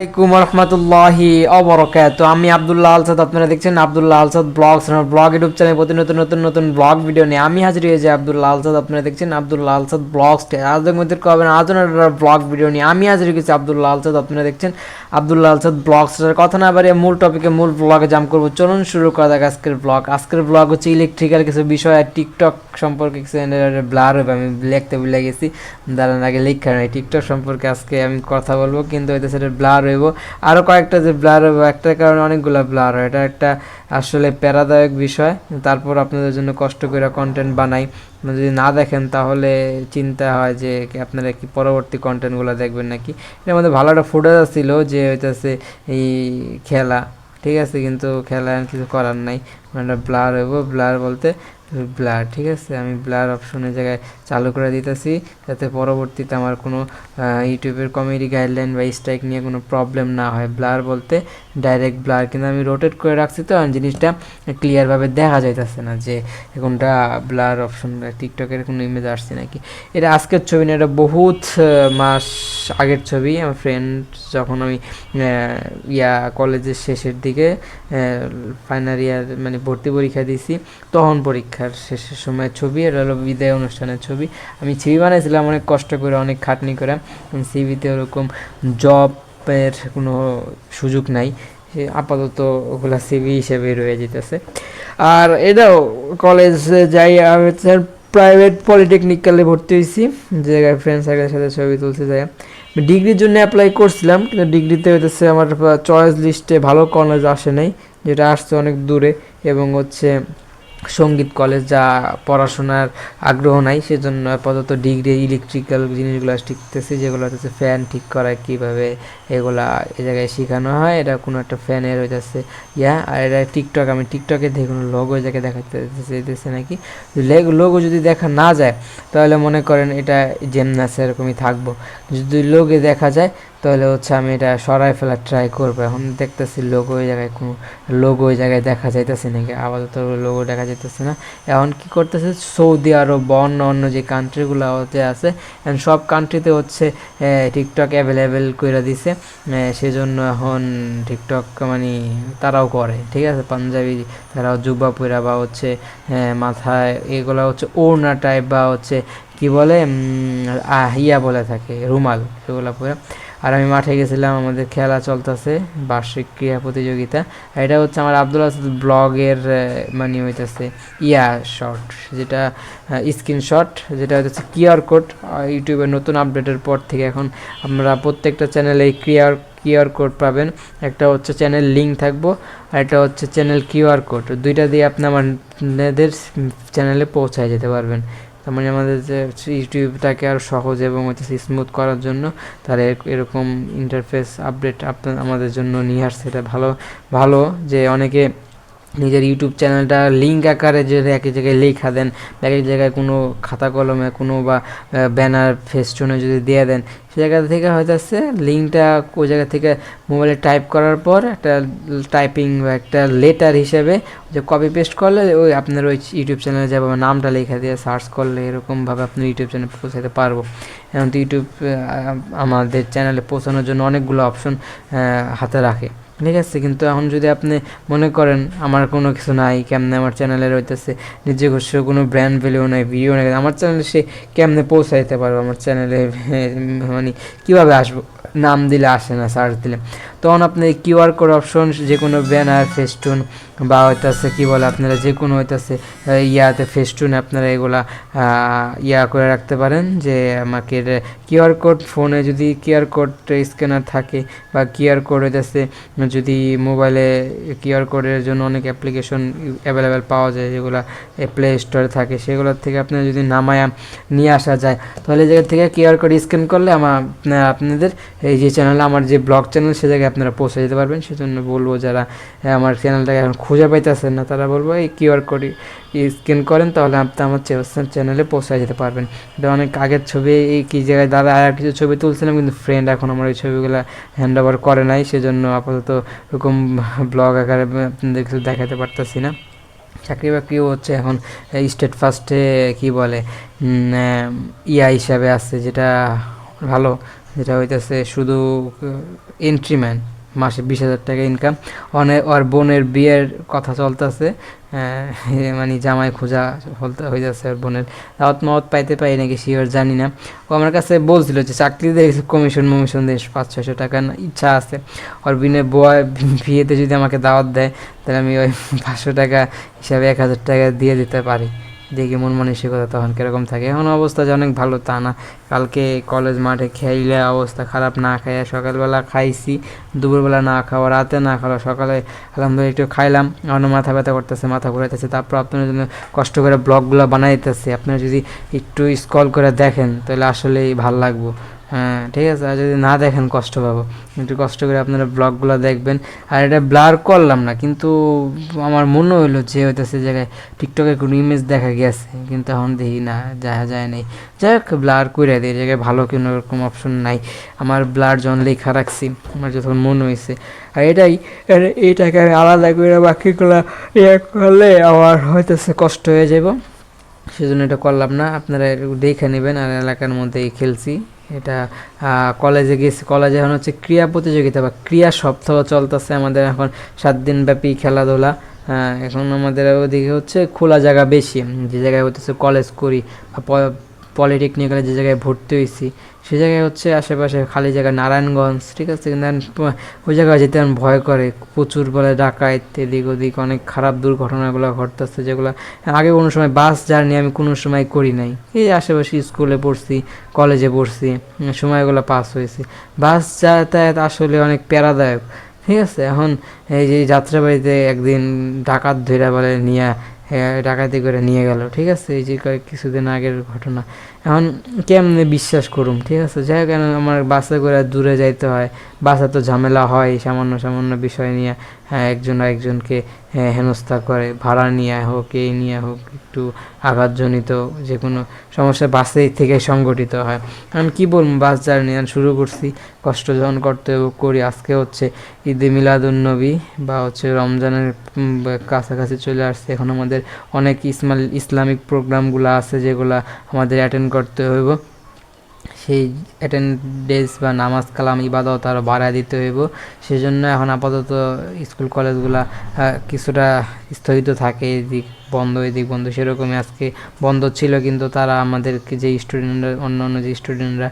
আসসালামু রহমতুল্লাহি অবরকাত। আমি আব্দুল্লাহ আলসাদ, আপনারা দেখছেন আব্দুল্লাহ আলসাদ ব্লগস, আমার ব্লগ ইউটিউব চ্যানেল প্রতি নতুন নতুন নতুন ব্লগ ভিডিও নিয়ে আমি হাজির হয়েছি আব্দুল্লাহ আলসাদ। আপনারা দেখছেন আব্দুল্লাহ আলসাদ ব্লগস। আজকের মধ্যে কবেন আজও ব্লগ ভিডিও নিয়ে আমি হাজির হয়েছি আব্দুল্লাহ আলসাদ। আপনারা দেখছেন আব্দুল্লাহ আলসাদ ব্লগস। কথা না বাড়িয়ে মূল টপিকে মূল ব্লগে জাম করবো। চলুন শুরু করা যাক আজকের ব্লগ। আজকের ব্লগ হচ্ছে ইলেকট্রিক্যাল কিছু বিষয় আর টিকটক সম্পর্কে কিছু ব্লার হবে। আমি লিখতে ভুলে গেছি, দাঁড়ান আগে লেখা নাই। টিকটক সম্পর্কে আজকে আমি কথা বলবো, কিন্তু হয়তো সেটা ব্লার হইব। আরও কয়েকটা যে ব্লার হবে, একটার কারণে অনেকগুলো ব্লার হয়, এটা একটা আসলে প্যারাদায়ক বিষয়। তারপর আপনাদের জন্য কষ্ট করে কন্টেন্ট বানাই, যদি না দেখেন তাহলে চিন্তা হয় যে আপনারা কি পরবর্তী কন্টেন্টগুলো দেখবেন নাকি। এর মধ্যে ভালো একটা ফুটেজ ছিল যে হইতেছে এই খেলা, ঠিক আছে, কিন্তু খেলা কিছু করার নাই, মানে ব্লার হইব। ব্লার বলতে ব্লার, ঠিক আছে, আমি ব্লার অপশনের জায়গায় চালু করে দিতেছি, যাতে পরবর্তীতে আমার কোনো ইউটিউবের কমেডি গাইডলাইন বা স্ট্রাইক নিয়ে কোনো প্রবলেম না হয়। ব্লার বলতে ডাইরেক্ট ব্লার, কিন্তু আমি রোটেট করে রাখছি তো জিনিসটা ক্লিয়ারভাবে দেখা যাইতেছে না যে কোনটা ব্লার অপশন। টিকটকের কোনো ইমেজ আসছে নাকি। এটা আজকের ছবি না, এটা বহুত মাস আগের ছবি। আমার ফ্রেন্ড যখন আমি কলেজের শেষের দিকে ফাইনাল ইয়ার মানে ভর্তি পরীক্ষা দিয়েছি, তখন পরীক্ষার শেষের সময় ছবি। এটা হলো বিদায় অনুষ্ঠানের ছবি। আমি সিভি বানাইছিলাম অনেক কষ্ট করে, অনেক খাটনি করে। সিভিতে ওরকম জবের কোনো সুযোগ নাই, আপাতত ওগুলা সিভি হিসেবে রয়ে যেতেছে। আর এটাও কলেজে যাই, আমি প্রাইভেট পলিটেকনিক্যালে ভর্তি হয়েছি, জায়গায় ফ্রেন্ড সার্কেলের সাথে ছবি তুলতে যাই। ডিগ্রির জন্য অ্যাপ্লাই করছিলাম, কিন্তু ডিগ্রিতে হইতেছে আমার চয়েস লিস্টে ভালো কলেজ আসে নাই, যেটা আসছে অনেক দূরে, এবং হচ্ছে সঙ্গীত কলেজ, যা পড়াশোনার আগ্রহ নাই, সেজন্য আপাতত ডিগ্রি ইলেকট্রিক্যাল জিনিসগুলো শিখতেছি, যেগুলো হচ্ছে ফ্যান ঠিক করা কীভাবে, এগুলা এ জায়গায় শেখানো হয়। এটা কোনো একটা ফ্যানের হইতেছে আর এটা টিকটক, আমি টিকটকে দেখে কোনো লোগো এই জায়গায় দেখাতে চাইতেছে নাকি। লোগো যদি দেখা না যায় তাহলে মনে করেন এটা জেমনাস এরকমই থাকবো। যদি লোগে দেখা যায় তাহলে হচ্ছে আমি এটা সরাই ফেলার ট্রাই করবো। এখন দেখতেছি লোগো ওই জায়গায় কোনো লোগো ওই জায়গায় দেখা যাইতেছে নাকি, আপাতত লোগো দেখা যাইতেছে না। এখন কি করতেছে, সৌদি আরব বা অন্য অন্য যে কান্ট্রিগুলো হতে আছে, সব কান্ট্রিতে হচ্ছে টিকটক অ্যাভেলেবেল করে দিছে। সেজন্য এখন টিকটক মানে তারাও করে, ঠিক আছে। পাঞ্জাবি তারাও জুব্বা পরা বা হচ্ছে মাথায় এগুলো হচ্ছে ওড়না টাইপ বা হচ্ছে কি বলে বলে থাকে রুমাল, সেগুলো পরে। আর আমি মাঠে গেছিলাম, আমাদের খেলা চলতেছে, বার্ষিক ক্রীড়া প্রতিযোগিতা। এটা হচ্ছে আমার আব্দুল আসাদ ব্লগের মানে হইতেছে শর্ট, যেটা স্ক্রিনশট, যেটা হচ্ছে কিউআর কোড। ইউটিউবের নতুন আপডেটের পর থেকে এখন আমরা প্রত্যেকটা চ্যানেলে কিউআর কোড পাবেন। একটা হচ্ছে চ্যানেল লিঙ্ক থাকবো, আর একটা হচ্ছে চ্যানেল কিউআর কোড। দুইটা দিয়ে আপনি আমাদের চ্যানেলে পৌঁছায় যেতে পারবেন। তার মানে আমাদের যে ইউটিউবটাকে আরও সহজ এবং হচ্ছে স্মুথ করার জন্য তারা এরকম ইন্টারফেস আপডেট আমাদের জন্য নিয়ে আসছে। এটা ভালো যে অনেকে নিজের ইউটিউব চ্যানেলটা লিঙ্ক আকারে যে একই জায়গায় লেখা দেন, একই জায়গায় কোনো খাতা কলমে কোনো বা ব্যানার ফেস্টুনে যদি দিয়ে দেন, সে জায়গা থেকে হয়তো আছে লিঙ্কটা ওই জায়গা থেকে মোবাইলে টাইপ করার পর একটা টাইপিং বা একটা লেটার হিসেবে যে কপি পেস্ট করলে ওই আপনার ওই ইউটিউব চ্যানেলে যাবে, নামটা লেখা দিয়ে সার্চ করলে এরকমভাবে আপনার ইউটিউব চ্যানেলে পৌঁছাতে পারবো। এখন তো ইউটিউব আমাদের চ্যানেলে পৌঁছানোর জন্য অনেকগুলো অপশন হাতে রাখে, ঠিক আছে। কিন্তু এখন যদি আপনি মনে করেন আমার কোনো কিছু নাই, কেমনে আমার চ্যানেলে রইতেছে নিজস্ব কোনো ব্র্যান্ড ভ্যালিউ নাই, ভিডিও নাই, আমার চ্যানেলে সে কেমনে পৌঁছাইতে পারবো, আমার চ্যানেলে মানে কীভাবে আসবো, নাম দিলে আসে না, সার্চ দিলে। তখন আপনি কিউআর কোড অপশন, যে কোনো ব্যানার ফেস্টুন বা হইতেছে কী বলে আপনারা যে কোনো হইতেছে ফেস্টুনে আপনারা এগুলা করে রাখতে পারেন, যে আমাকে কিউআর কোড ফোনে যদি কিউআর কোড স্ক্যানার থাকে বা কিউআর কোড হইতেছে, যদি মোবাইলে কিউআর কোডের জন্য অনেক অ্যাপ্লিকেশন অ্যাভেলেবেল পাওয়া যায়, যেগুলো প্লে স্টোরে থাকে, সেগুলোর থেকে আপনার যদি নামায়া নিয়ে আসা যায়, তাহলে এই জায়গা থেকে কিউআর কোড স্ক্যান করলে আপনাদের এই যে চ্যানেল, আমার যে ব্লগ চ্যানেল, সে জায়গায় আপনারা পৌঁছে যেতে পারবেন। সেজন্য বলবো যারা আমার চ্যানেলটাকে এখন খুঁজে পাইতেছেন না, তারা বলবো এই কিউআর কোড স্ক্যান করেন, তাহলে আপনি আমার চ্যানেলে পৌঁছে যেতে পারবেন। এটা অনেক আগের ছবি, এই কী জায়গায় দাদা আর কিছু ছবি তুলছিলাম, কিন্তু ফ্রেন্ড এখন আমার এই ছবিগুলো হ্যান্ড ওভার করে নাই, সেজন্য আপাতত এরকম ব্লগ আকারে আপনাদের কিছু দেখাতে পারতেছি না। চাকরি বাকরিও হচ্ছে এখন স্টেট ফার্স্টে কী বলে হিসাবে আছে, যেটা ভালো, যেটা হইতেছে শুধু এন্ট্রিম্যান, মাসে 20,000 টাকা ইনকাম। ওর বোনের বিয়ের কথা চলতেছে, মানে জামাই খোঁজা হয়ে যাচ্ছে ওর বোনের, দাওয়াত মাওয়াত পাইতে পাই নাকি শিওর জানি না। ও আমার কাছে বলছিল যে চাকরি দিয়ে কমিশন দিয়ে 500-600 টাকা ইচ্ছা আছে। ওর বিয়েতে যদি আমাকে দাওয়াত দেয় তাহলে আমি ওই 500 টাকা হিসাবে 1,000 টাকা দিয়ে দিতে পারি। দেখি মন মানসিকতা তখন কীরকম থাকে। এখন অবস্থা যে অনেক ভালো তা না, কালকে কলেজ মাঠে খেলে অবস্থা খারাপ, না খাইয়া সকালবেলা খাইছি, দুপুরবেলা না খাওয়া, রাতে না খাওয়া, সকালে আলহামদুলিল্লাহ একটু খাইলাম, এখন মাথা ব্যথা করতেছে, মাথা ঘুরাইতেছে। তারপর আপনার জন্য কষ্ট করে ব্লগগুলো বানাই দিতেছি, আপনারা যদি একটু স্ক্রল করে দেখেন তাহলে আসলেই ভালো লাগবো। হ্যাঁ ঠিক আছে, আর যদি না দেখেন কষ্ট পাবো। একটু কষ্ট করে আপনারা ব্লগগুলো দেখবেন। আর এটা ব্লার করলাম না, কিন্তু আমার মনে হইলো যে হইতেছে জায়গায় টিকটকে কোনো ইমেজ দেখা গেছে, কিন্তু এখন দেখি না, যায় নাই। যাই হোক ব্লার করে দিই, এই জায়গায় ভালো কোনো রকম অপশন নাই। আমার ব্লার যখন লেখা রাখছি আমার যখন মনে হয়েছে, আর এইটাকে আমি আলাদা করে বাকিগুলো করলে আমার হইতেছে কষ্ট হয়ে যাব, সেজন্য এটা করলাম না। আপনারা দেখে নেবেন। আর এলাকার মধ্যেই খেলছি এটা। কলেজে গেছি, কলেজে এখন হচ্ছে ক্রীড়া প্রতিযোগিতা বা ক্রীড়া সপ্তাহ চলতেছে আমাদের এখন, 7 দিন ব্যাপী খেলাধুলা। এখন আমাদের ওদিকে হচ্ছে খোলা জায়গা বেশি, যে জায়গায় হচ্ছে কলেজ করি বা পলিটেকনিক্যালে যে জায়গায় ভর্তি হয়েছি সে জায়গায় হচ্ছে আশেপাশে খালি জায়গা নারায়ণগঞ্জ, ঠিক আছে, কিন্তু ওই জায়গায় যেতে আমার ভয় করে, প্রচুর বলে ডাকাত, এদিক ওদিক অনেক খারাপ দুর্ঘটনাগুলো ঘটতেছে, যেগুলো আগে কোনো সময় বাস জার্নি আমি কোনো সময় করি নাই। এই আশেপাশে স্কুলে পড়ছি, কলেজে পড়ছি, সময়গুলো পাস হয়েছে। বাস যাতায়াত আসলে অনেক প্যারাদায়ক, ঠিক আছে। এখন এই যে যাত্রাবাড়িতে একদিন ডাকাত ধরে বলে নিয়ে ডাকাতি করে নিয়ে গেল, ঠিক আছে, এই যে কিছুদিন আগের ঘটনা। এখন কেমনে বিশ্বাস করুম, ঠিক আছে। যাই হোক আমার বাসে করে দূরে যাইতে হয়, বাসে তো ঝামেলা হয় সামান্য সামান্য বিষয় নিয়ে, একজন আরেকজনকে হেনস্থা করে, ভাড়া নিয়ে হোক এই নিয়ে হোক, একটু আঘাতজনিত যে কোনো সমস্যা বাসেই থেকে সংগঠিত হয়। আমি কী বলবো, বাস জার্নি শুরু করছি, কষ্ট যখন করতে করি। আজকে হচ্ছে ঈদে মিলাদুন্নবী বা হচ্ছে রমজানের কাছাকাছি চলে আসছে। এখন আমাদের অনেক ইসলামিক প্রোগ্রামগুলো আছে যেগুলো আমাদের অ্যাটেন্ড করতে হইব, সেই অ্যাটেন্ডেন্স বা নামাজ কালাম ইবাদত আরও বাড়ায় দিতে হইব। সেজন্য এখন আপাতত স্কুল কলেজগুলা কিছুটা স্থগিত থাকে, এদিক বন্ধ এদিক বন্ধ, সেরকমই আজকে বন্ধ ছিল। কিন্তু তারা আমাদেরকে যে স্টুডেন্টরা, অন্য যে স্টুডেন্টরা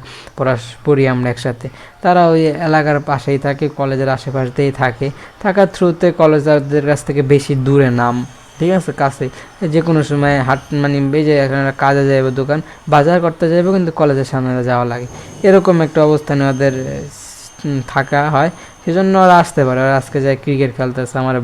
পড়ি আমরা একসাথে, তারা ওই এলাকার পাশেই থাকে, কলেজের আশেপাশেই থাকে, থাকার থ্রুতে কলেজের কাছ থেকে বেশি দূরে নাম, ঠিক আছে, কাছে যে কোনো সময় মানে এই যে এখানে কাজে যাইব, দোকান বাজার করতে যাইব, কিন্তু কলেজের সামনে যাওয়া লাগে, এরকম একটা অবস্থানে ওদের থাকা হয়। সেজন্য ওরা আসতে পারে। আর আজকে যাই ক্রিকেট খেলতেছে, আমার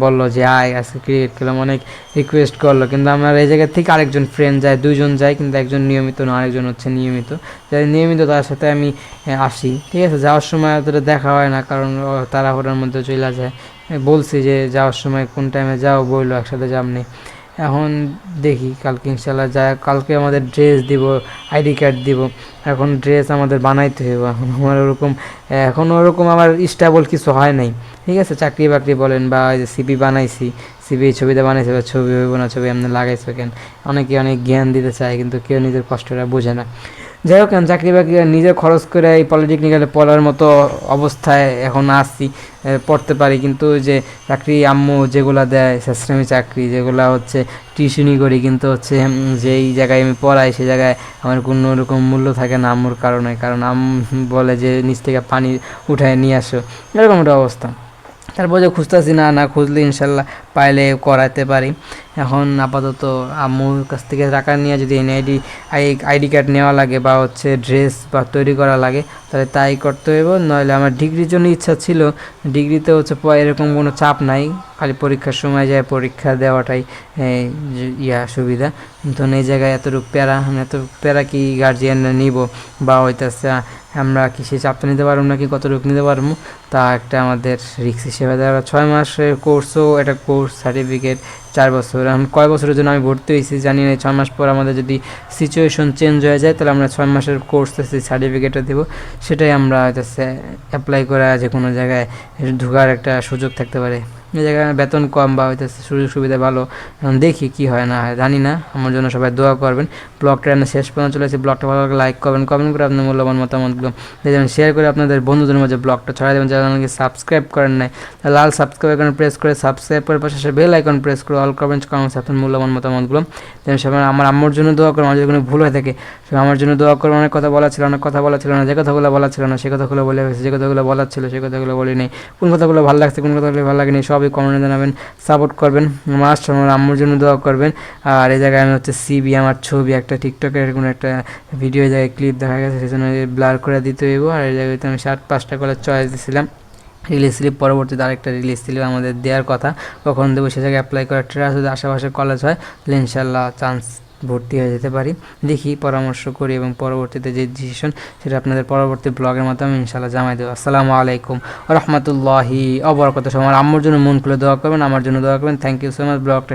বললো যে আয় আজকে ক্রিকেট খেলাম, অনেক রিকোয়েস্ট করলো, কিন্তু আমার এই জায়গা থেকে আরেকজন ফ্রেন্ড যায়, 2জন যায়, কিন্তু একজন নিয়মিত না, আরেকজন হচ্ছে নিয়মিত। যাই নিয়মিত তার সাথে আমি আসি, ঠিক আছে। যাওয়ার সময় ওদের দেখা হয় না, কারণ তাড়াহুড়োর মধ্যে চলে যায়। বলছি যে যাওয়ার সময় কোন টাইমে যাও, বললো একসাথে যাবনি। এখন দেখি কালকে ইনশাল্লাহ যায়। কালকে আমাদের ড্রেস দিব, আইডি কার্ড দিব, এখন ড্রেস আমাদের বানাইতে হবে। এখন ওরকম আমার স্টেবল কিছু হয় নাই, ঠিক আছে। চাকরি বাকরি বলেন বা এই যে সিপি বানাইছি, সিপি ছবিতে বানাইছে, বা ছবি হইব না, ছবি এমনি লাগাইছে কেন, অনেকে অনেক জ্ঞান দিতে চায়, কিন্তু কেউ নিজের কষ্টটা বোঝে না। যাই হোক চাকরি বাকরি নিজে খরচ করে এই পলিটেকনিক্যালে পড়ার মতো অবস্থায় এখন আসছি, পড়তে পারি, কিন্তু যে চাকরি আম্মু যেগুলো দেয় শ্রেণী চাকরি, যেগুলো হচ্ছে টিউশনি করি, কিন্তু হচ্ছে যেই জায়গায় আমি পড়াই সেই জায়গায় আমার কোনো রকম মূল্য থাকে না আম্মুর কারণে, কারণ বলে যে নিচ থেকে পানি উঠায় নিয়ে আসো, এরকম একটা অবস্থা। তারপর যে খুঁজতেছি, না খুঁজলে ইনশাল্লাহ পাইলে করাতে পারি। এখন আপাতত আম্মুর কাছ থেকে টাকা নিয়ে যদি আইডি কার্ড নেওয়া লাগে বা হচ্ছে ড্রেস বা তৈরি করা লাগে, তাহলে তাই করতে হইব। নইলে আমার ডিগ্রির জন্য ইচ্ছা ছিল, ডিগ্রিতে হচ্ছে এরকম কোনো চাপ নাই, খালি পরীক্ষার সময় যায় পরীক্ষা দেওয়াটাই সুবিধা। কিন্তু এই জায়গায় এত প্যারা কি গার্জিয়ানরা নিব, বা হইতেছে আমরা কি সে চাপটা নিতে পারবো নাকি কতটুকু নিতে পারবো, তা একটা আমাদের রিস্ক হিসেবে দেওয়া। 6 মাসের কোর্সও একটা কোর্স সার্টিফিকেট, 4 বছর। এখন কয় বছরের জন্য আমি ভর্তি হয়েছি জানি না, 6 মাস পর আমাদের যদি সিচুয়েশন চেঞ্জ হয়ে যায় তাহলে আমরা 6 মাসের কোর্স সার্টিফিকেটটা দেবো, সেটাই আমরা হইতেছে অ্যাপ্লাই করা যে কোনো জায়গায় ঢোকার একটা সুযোগ থাকতে পারে। এই জায়গায় বেতন কম বা হইতেছে সুযোগ সুবিধা ভালো, এখন দেখি কি হয় না হয়, জানি না। আমার জন্য সবাই দোয়া করবেন। ব্লগটা আমি শেষ পর্যন্ত চলে এসেছি। ব্লগটা ভালো লাগলে লাইক করবেন, কমেন্ট করে আপনার মূল্যবান মতামতগুলো দেখবেন, শেয়ার করে আপনাদের বন্ধুদের মাঝে ব্লগটা ছড়াই দেবেন। যারা আমাকে সাবস্ক্রাইব করেন নাই, লাল সাবস্ক্রাইব আইকনে প্রেস করে সাবস্ক্রাইব করে পাশে বেল আইকন প্রেস করে অল করবেন, কমেন্টস আপনার মূল্যবান মতামতগুলো দেখবেন। সবাই আমার আম্মুর জন্য দোয়া করবেন, আমার যদি কোনো ভুল হয়ে থাকে সবাই আমার জন্য দোয়া করবেন। অনেক কথা বলা ছিল, অনেক কথা বলা ছিল না, যে কথাগুলো বলা ছিল না সে কথাগুলো বলে গেছে, যে কথাগুলো বলার ছিল সে কথাগুলো বলি নেই। কোন কথাগুলো ভালো লাগছে কোন কথাগুলো ভালো লাগেনি সবই কমেন্টে জানাবেন, সাপোর্ট করবেন। মাস্ট আমার আম্মুর জন্য দোয়া করবেন। আর এই জায়গায় আমি হচ্ছে সিবি আমার ছবি একটা টিকটকের কোনো একটা ভিডিও জায়গায় ক্লিপ দেখা গেছে, সেই জন্য ব্লার করে দিতে হইব। আর এই জায়গায় আমি 7-5টা করে চয়েস দিয়েছিলাম রিলিজ স্লিপ, পরবর্তীতে আরেকটা রিলিজ স্লিপ আমাদের দেওয়ার কথা, কখন দেবো সে জায়গায় অ্যাপ্লাই করার ট্রাই, যদি আশেপাশে কলেজ হয় তাহলে ইনশাল্লাহ চান্স ভর্তি হয়ে যেতে পারি। দেখি পরামর্শ করি এবং পরবর্তীতে যে ডিসিশন সেটা আপনাদের পরবর্তী ব্লগের মাধ্যমে ইনশাল্লাহ জানাই দেবো। আসসালামু আলাইকুম রহমতুল্লাহি অবরাকাতুহু। আমার আম্মুর জন্য মন খুলে দোয়া করবেন, আমার জন্য দোয়া করবেন। থ্যাংক ইউ সো মাচ ব্লগটা